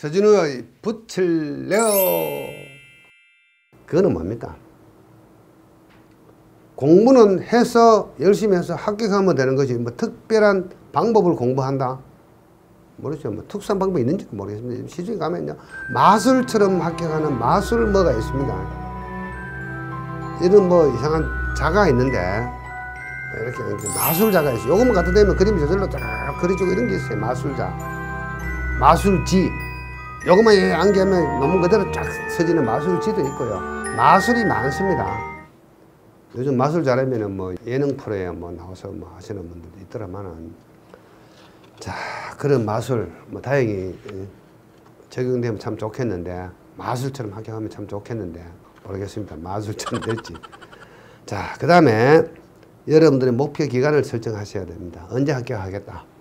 서준우의 붙일래요. 그거는 뭡니까? 공부는 해서 열심히 해서 합격하면 되는 거지 뭐 특별한 방법을 공부한다? 모르죠. 뭐 특수한 방법이 있는지 모르겠습니다. 시중에 가면요 마술처럼 합격하는 마술뭐가 있습니다. 이런 뭐 이상한 자가 있는데 이렇게 마술자가 있어요. 요것만 갖다 대면 그림이 저절로 쫙 그려지고 이런 게 있어요. 마술자, 마술지. 요것만 안개하면 논문 그대로 쫙 서지는 마술지도 있고요. 마술이 많습니다. 요즘 마술 잘하면은 뭐 예능 프로에 뭐 나와서 뭐 하시는 분들도 있더라만은, 자, 그런 마술 뭐 다행히 적용되면 참 좋겠는데, 마술처럼 합격하면 참 좋겠는데 모르겠습니다. 마술처럼 될지. 자, 그 다음에 여러분들의 목표 기간을 설정하셔야 됩니다. 언제 합격하겠다.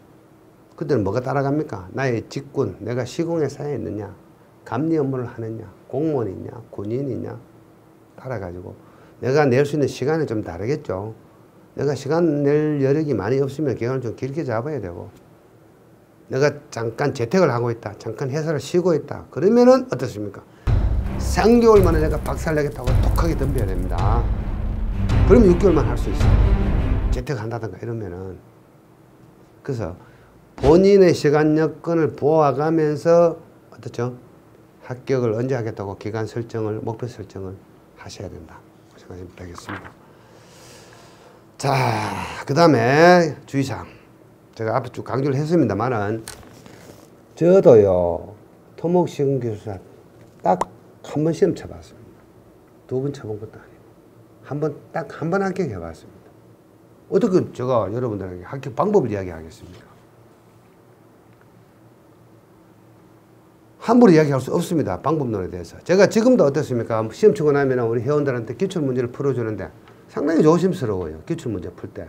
그때는 뭐가 따라갑니까? 나의 직군, 내가 시공회사에 있느냐, 감리 업무를 하느냐, 공무원이냐, 군인이냐 따라가지고 내가 낼 수 있는 시간이 좀 다르겠죠. 내가 시간 낼 여력이 많이 없으면 기간을 좀 길게 잡아야 되고, 내가 잠깐 재택을 하고 있다, 잠깐 회사를 쉬고 있다, 그러면은 어떻습니까? 3개월 만에 내가 박살내겠다고 독하게 덤벼야 됩니다. 그러면 6개월만 할 수 있어요. 재택한다든가 이러면은. 그래서 본인의 시간 여건을 보아가면서 어떻죠? 합격을 언제 하겠다고 기간 설정을, 목표 설정을 하셔야 된다. 생각하시면 되겠습니다. 자, 그 다음에 주의사항. 제가 앞에 쭉 강조를 했습니다만은, 저도요, 토목시공기술사 딱 한 번 시험 쳐봤습니다. 2번 쳐본 것도 아니고, 딱 한 번 합격해 봤습니다. 어떻게 제가 여러분들에게 합격 방법을 이야기하겠습니까? 함부로 이야기할 수 없습니다. 방법론에 대해서. 제가 지금도 어떻습니까? 시험 치고 나면 우리 회원들한테 기출문제를 풀어주는데 상당히 조심스러워요. 기출문제 풀 때.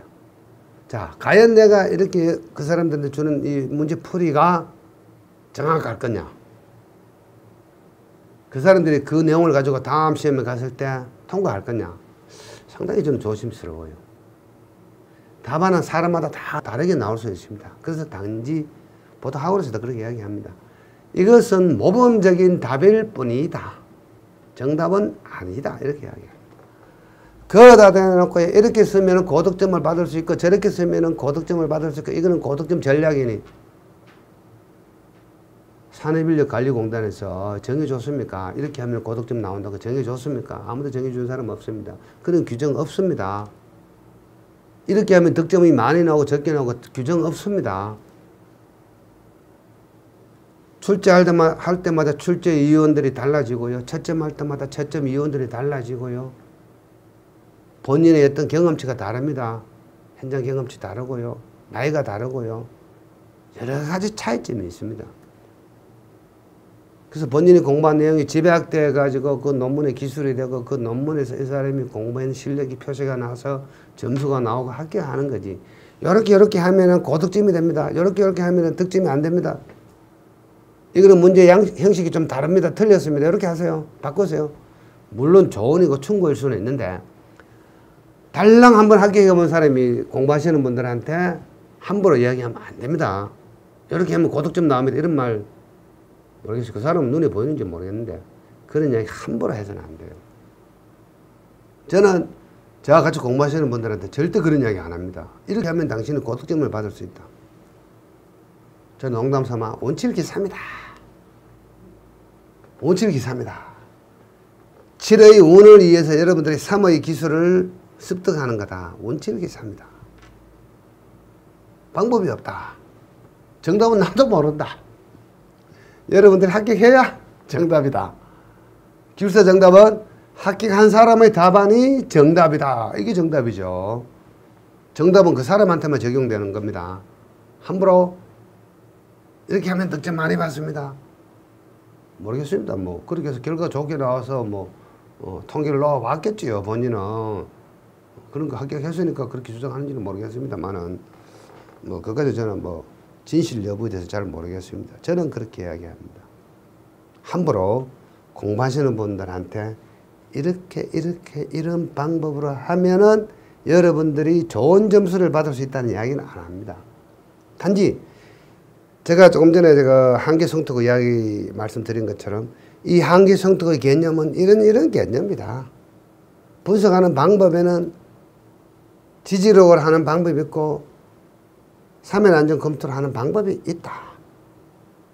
자, 과연 내가 이렇게 그 사람들한테 주는 이 문제 풀이가 정확할 거냐? 그 사람들이 그 내용을 가지고 다음 시험에 갔을 때 통과할 거냐? 상당히 좀 조심스러워요. 답안은 사람마다 다 다르게 나올 수 있습니다. 그래서 단지 보통 학원에서도 그렇게 이야기합니다. 이것은 모범적인 답일 뿐이다. 정답은 아니다. 이렇게 이야기합니다. 그거다 대놓고 이렇게 쓰면 고득점을 받을 수 있고 저렇게 쓰면 고득점을 받을 수 있고, 이거는 고득점 전략이니 산업인력관리공단에서 정해줬습니까? 이렇게 하면 고득점 나온다고 정해줬습니까? 아무도 정해준 사람 없습니다. 그런 규정 없습니다. 이렇게 하면 득점이 많이 나오고 적게 나오고 규정 없습니다. 출제할 때마다 출제위원들이 달라지고요. 채점할 때마다 채점위원들이 달라지고요. 본인의 어떤 경험치가 다릅니다. 현장 경험치 다르고요. 나이가 다르고요. 여러 가지 차이점이 있습니다. 그래서 본인이 공부한 내용이 집약돼가지고 그 논문의 기술이 되고 그 논문에서 이 사람이 공부한 실력이 표시가 나서 점수가 나오고 합격하는 거지. 요렇게 하면은 고득점이 됩니다. 요렇게 하면은 득점이 안 됩니다. 이거는 문제 형식이 좀 다릅니다. 틀렸습니다. 이렇게 하세요. 바꾸세요. 물론 조언이고 충고일 수는 있는데, 달랑 한번 합격해 본 사람이 공부하시는 분들한테 함부로 이야기하면 안 됩니다. 이렇게 하면 고득점 나옵니다. 이런 말 모르겠어요. 그 사람은 눈에 보이는지 모르겠는데 그런 이야기 함부로 해서는 안 돼요. 저는 저와 같이 공부하시는 분들한테 절대 그런 이야기 안 합니다. 이렇게 하면 당신은 고득점을 받을 수 있다. 저는 농담 삼아 운칠기사입니다. 운칠기사입니다. 7의 운을 위해서 여러분들이 3의 기술을 습득하는 거다. 운칠기사입니다. 방법이 없다. 정답은 나도 모른다. 여러분들이 합격해야 정답이다. 기술사 정답은 합격한 사람의 답안이 정답이다. 이게 정답이죠. 정답은 그 사람한테만 적용되는 겁니다. 함부로 이렇게 하면 득점 많이 받습니다. 모르겠습니다. 뭐 그렇게 해서 결과가 좋게 나와서 뭐 통계를 넣어 왔겠지요. 본인은 그런 거 합격했으니까 그렇게 주장하는지는 모르겠습니다만은 뭐 그까지 저는 뭐 진실 여부에 대해서 잘 모르겠습니다. 저는 그렇게 이야기합니다. 함부로 공부하시는 분들한테 이런 방법으로 하면은 여러분들이 좋은 점수를 받을 수 있다는 이야기는 안 합니다. 단지 제가 조금 전에 제가 한계 성토 이야기 말씀드린 것처럼 이 한계 성토의 개념은 이런 개념이다. 분석하는 방법에는 지지력을 하는 방법이 있고 사면 안전 검토를 하는 방법이 있다.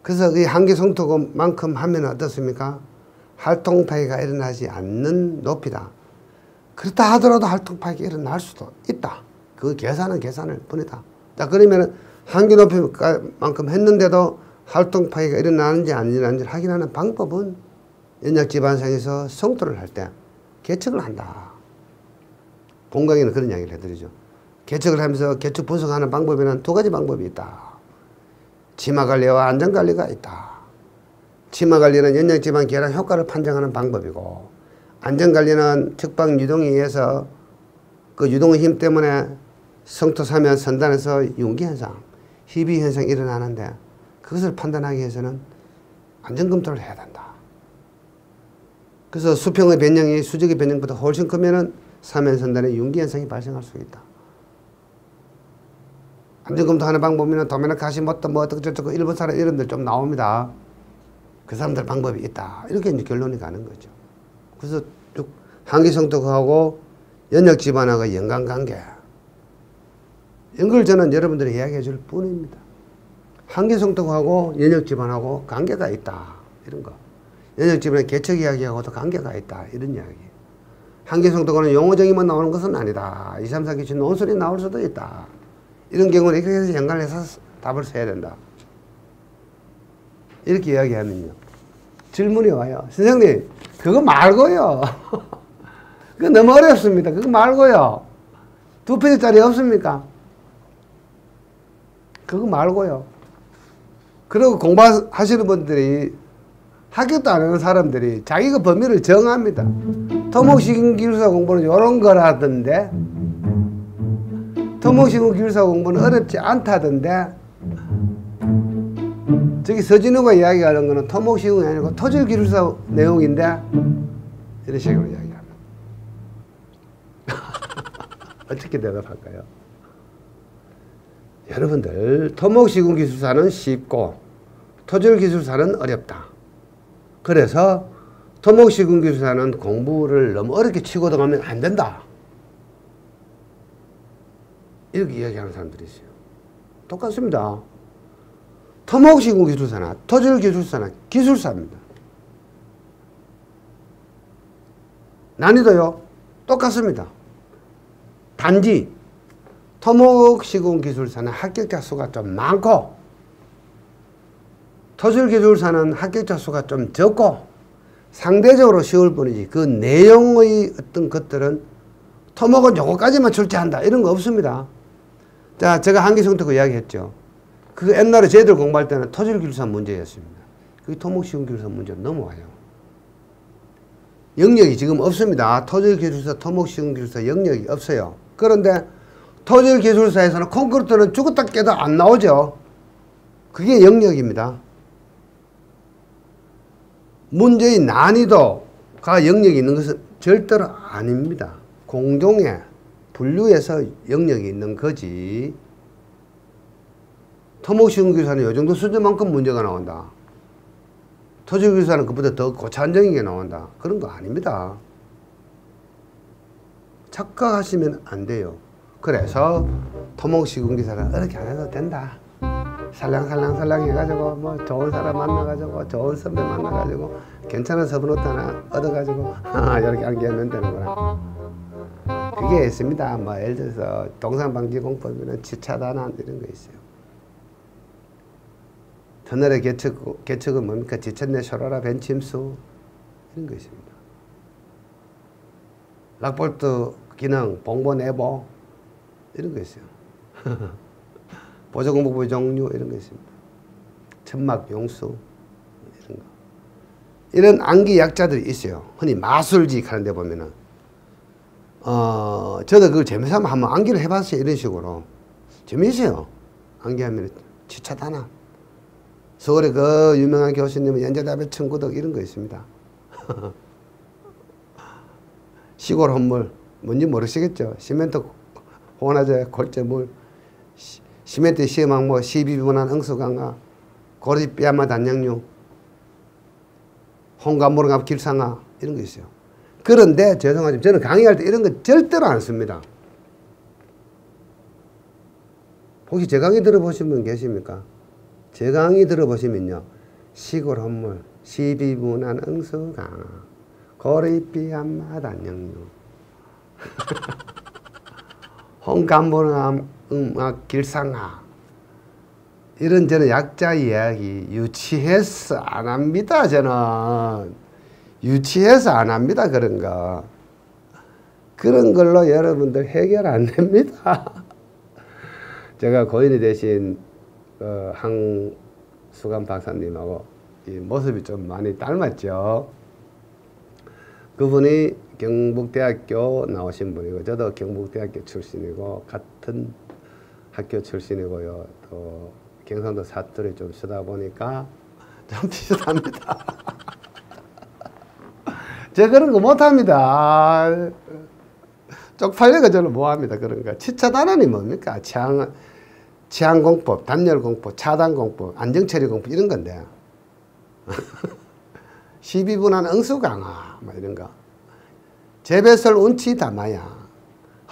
그래서 이 한계 성토만큼 하면 어떻습니까? 활동 파괴가 일어나지 않는 높이다. 그렇다 하더라도 활동 파괴가 일어날 수도 있다. 그 계산은 계산일 뿐이다. 자, 그러면 한계 높이만큼 했는데도 활동 파괴가 일어나는지 안 일어나는지 확인하는 방법은 연약 지반상에서 성토를 할 때 계측을 한다. 본강에는 그런 이야기를 해드리죠. 계측을 하면서 계측 분석하는 방법에는 두 가지 방법이 있다. 치마관리와 안전관리가 있다. 치마관리는 연약지방 계량 효과를 판정하는 방법이고, 안전관리는 측방 유동에 의해서 그 유동의 힘 때문에 성토사면 선단에서 융기현상, 희비현상이 일어나는데 그것을 판단하기 위해서는 안전검토를 해야 된다. 그래서 수평의 변형이 수직의 변형보다 훨씬 크면은 사면선단에 융기현상이 발생할 수 있다. 안전검토하는 방법에는 도면을 가시못도 뭐 어떻게 일본 사람 이름들 좀 나옵니다. 그 사람들 방법이 있다. 이렇게 이제 결론이 가는 거죠. 그래서 쭉 한계성토하고 연역지반하고 연관관계. 이런 걸 저는 여러분들이 이야기해 줄 뿐입니다. 한계성토하고 연역지반하고 관계가 있다. 이런 거. 연역지반의 개척 이야기하고도 관계가 있다. 이런 이야기. 한계성토는 용어정의만 나오는 것은 아니다. 2, 3, 4기준 논술이 나올 수도 있다. 이런 경우는 이렇게 해서 연관해서 답을 써야 된다. 이렇게 이야기하면요. 질문이 와요. 선생님, 그거 말고요. 그거 너무 어렵습니다. 그거 말고요. 2페이지짜리 없습니까? 그거 말고요. 그리고 공부하시는 분들이 학교도 안 하는 사람들이 자기가 범위를 정합니다. 토목시공기술사 공부는 이런 거라던데, 토목시공기술사 공부는 어렵지 않다던데, 저기 서진우가 이야기하는 거는 토목시공이 아니고 토질기술사 내용인데, 이런 식으로 이야기합니다. 어떻게 대답할까요? 여러분들, 토목시공기술사는 쉽고 토질기술사는 어렵다. 그래서 토목시공기술사는 공부를 너무 어렵게 치고 들어가면 안 된다. 이렇게 이야기하는 사람들이 있어요. 똑같습니다. 토목시공기술사나 토질기술사나 기술사입니다. 난이도요, 똑같습니다. 단지 토목시공기술사는 합격자 수가 좀 많고 토질기술사는 합격자 수가 좀 적고 상대적으로 쉬울 뿐이지 그 내용의 어떤 것들은 토목은 요거까지만 출제한다 이런 거 없습니다. 자, 제가 한계성토 이야기했죠. 그 옛날에 저희들 공부할 때는 토질기술사 문제였습니다. 그게 토목시공기술사 문제로 넘어와요. 영역이 지금 없습니다. 토질기술사, 토목시공기술사 영역이 없어요. 그런데 토질기술사에서는 콘크리트는 죽었다 깨도 안 나오죠. 그게 영역입니다. 문제의 난이도가 영역이 있는 것은 절대로 아닙니다. 공동의 분류해서 영역이 있는 거지. 토목시공기술사는 이 정도 수준만큼 문제가 나온다. 토질기술사는 그보다 더 고차원적인 게 나온다. 그런 거 아닙니다. 착각하시면 안 돼요. 그래서 토목시공기술사는 이렇게 안 해도 된다. 살랑살랑 해가지고 뭐 좋은 사람 만나가지고 좋은 선배 만나가지고 괜찮은 서브노트 하나 얻어가지고 이렇게 암기하면 되는 거라. 그게 있습니다. 뭐 예를 들어서 동산방지공법에는 지차단한 이런 거 있어요. 터널의 개측은 뭡니까? 지천내 쇼라라 벤침수 이런 거 있습니다. 락볼트 기능, 봉보 내보 이런 거 있어요. 보조공법의 종류 이런 거 있습니다. 천막 용수 이런 거. 이런 암기 약자들이 있어요. 흔히 마술지 하는 데 보면은 저도 그걸 재미삼아 한번 암기를 해봤어요. 이런 식으로 재미있어요. 암기하면 지차단한. 서울에 그 유명한 교수님은 연제답의 천구덕 이런 거 있습니다. 시골 혼물 뭔지 모르시겠죠. 시멘트 호나제 골재물 시멘트 시험항 뭐 12분한 응수강화 고리뼈야마 단양류, 홍감모르갑 길상아 이런 거 있어요. 그런데 죄송하지만 저는 강의할 때 이런 거 절대로 안 씁니다. 혹시 제 강의 들어보신 분 계십니까? 제 강의 들어보시면요. 시골 헌물, 시비분한 응수강아, 고리뼈야마 단양류, 홍감모르갑 길상아 이런 저는 약자 이야기 유치해서 안 합니다. 저는 유치해서 안 합니다. 그런 거. 그런 걸로 여러분들 해결 안 됩니다. 제가 고인이 되신 항수감 박사님하고 이 모습이 좀 많이 닮았죠. 그분이 경북대학교 나오신 분이고 저도 경북대학교 출신이고 같은 학교 출신이고요. 또 경상도 사투리 좀 쓰다 보니까 좀 비슷합니다. 제가 그런 거 못합니다. 쪽팔려가 저는 뭐합니다. 그런 거. 치차단원이 뭡니까? 치안공법, 단열공법, 차단공법, 안정처리공법 이런 건데 12분한 응수강화 뭐 이런 거. 재배설 운치 담아야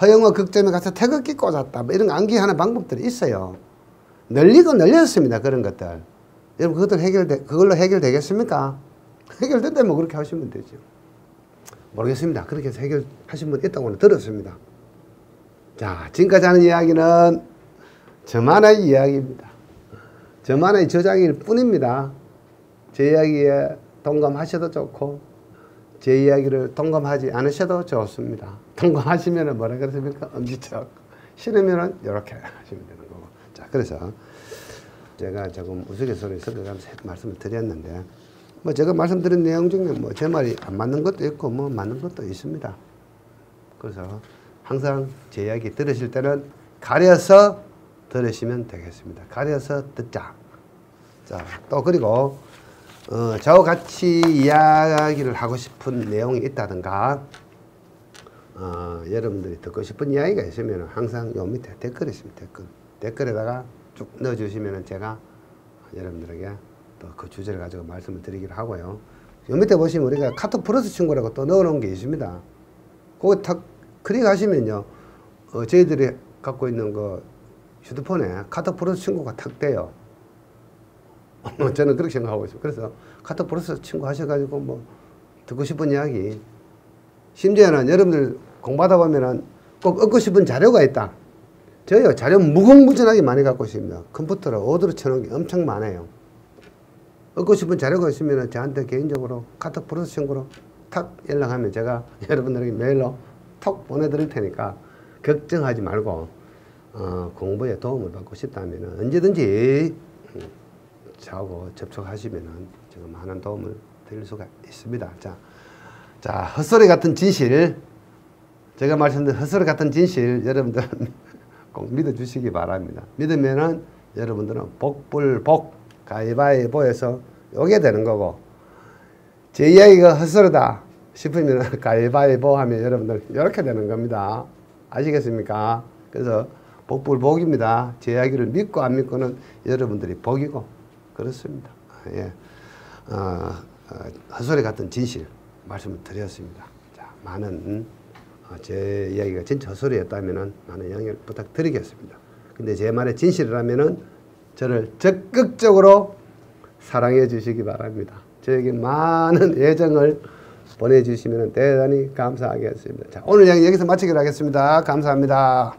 허영어 극점에 가서 태극기 꽂았다 뭐 이런 거 암기하는 방법들이 있어요. 널리고 널렸습니다. 그런 것들. 여러분 그걸로 해결되겠습니까? 해결된다면 그렇게 하시면 되죠. 모르겠습니다. 그렇게 해서 해결하신 분 있다고는 들었습니다. 자, 지금까지 하는 이야기는 저만의 이야기입니다. 저만의 저작일 뿐입니다. 제 이야기에 동감하셔도 좋고 제 이야기를 동감하지 않으셔도 좋습니다. 동감하시면 뭐라 그랬습니까? 엄지척. 싫으면 이렇게 하시면 되는 거고. 자, 그래서 제가 조금 우스갯소리 섞어가면서 말씀을 드렸는데 뭐 제가 말씀드린 내용 중에 뭐 제 말이 안 맞는 것도 있고 뭐 맞는 것도 있습니다. 그래서 항상 제 이야기 들으실 때는 가려서 들으시면 되겠습니다. 가려서 듣자. 자, 또 그리고 저와 같이 이야기를 하고 싶은 내용이 있다든가 여러분들이 듣고 싶은 이야기가 있으면 항상 요 밑에 댓글이 있습니다. 댓글에다가 쭉 넣어주시면 제가 여러분들에게 또 그 주제를 가지고 말씀을 드리기로 하고요. 요 밑에 보시면 우리가 카톡 플러스 친구라고 또 넣어놓은 게 있습니다. 그거 탁 클릭하시면요. 저희들이 갖고 있는 그 휴대폰에 카톡 플러스 친구가 탁 돼요. 저는 그렇게 생각하고 있어요. 그래서 카톡 플러스 친구 하셔가지고 뭐 듣고 싶은 이야기, 심지어는 여러분들 공부하다 보면은 꼭 얻고 싶은 자료가 있다. 저요 자료 무궁무진하게 많이 갖고 있습니다. 컴퓨터로 오더로 쳐놓은 게 엄청 많아요. 얻고 싶은 자료가 있으면 저한테 개인적으로 카톡 플러스 친구로 탁 연락하면 제가 여러분들에게 메일로 톡 보내드릴 테니까 걱정하지 말고 공부에 도움을 받고 싶다면 언제든지 저하고 접촉하시면 제가 많은 도움을 드릴 수가 있습니다. 자, 헛소리 같은 진실, 제가 말씀드린 헛소리 같은 진실 여러분들은 꼭 믿어주시기 바랍니다. 믿으면은 여러분들은 복불복 가위바위보에서 요게 되는 거고, 제 이야기가 헛소리다 싶으면 가위바위보 하면 여러분들 이렇게 되는 겁니다. 아시겠습니까? 그래서 복불복입니다. 제 이야기를 믿고 안 믿고는 여러분들이 복이고 그렇습니다. 예. 헛소리 같은 진실 말씀을 드렸습니다. 자, 많은 제 이야기가 진짜 헛소리였다면 많은 양해를 부탁드리겠습니다. 근데 제 말의 진실이라면 저를 적극적으로 사랑해 주시기 바랍니다. 저에게 많은 애정을 보내주시면 대단히 감사하겠습니다. 자, 오늘 이야기 여기서 마치기로 하겠습니다. 감사합니다.